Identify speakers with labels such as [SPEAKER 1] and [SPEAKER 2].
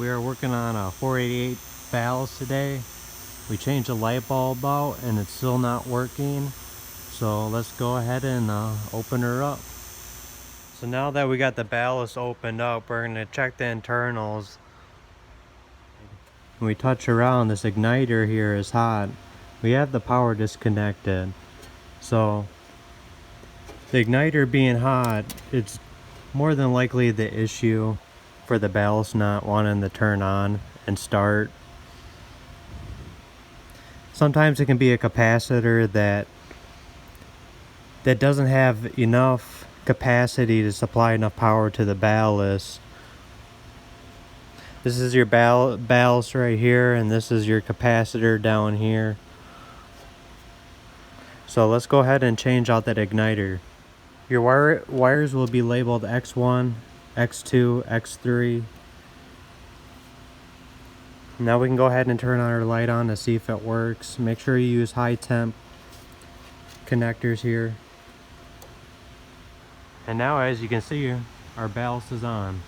[SPEAKER 1] We are working on a 488 valves today. We changed the light bulb out and it's still not working. So let's go ahead and open her up. So now that we got the ballast opened up, we're going to check the internals. When we touch around, this igniter here is hot. We have the power disconnected. So the igniter being hot, it's more than likely the issue for the ballast not wanting to turn on and start. Sometimes it can be a capacitor that doesn't have enough capacity to supply enough power to the ballast. This is your ballast right here, and this is your capacitor down here. So let's go ahead and change out that igniter. Your wires will be labeled X1, X2, X3. Now we can go ahead and turn our light on to see if it works. Make sure you use high temp connectors here. And now, as you can see, our ballast is on.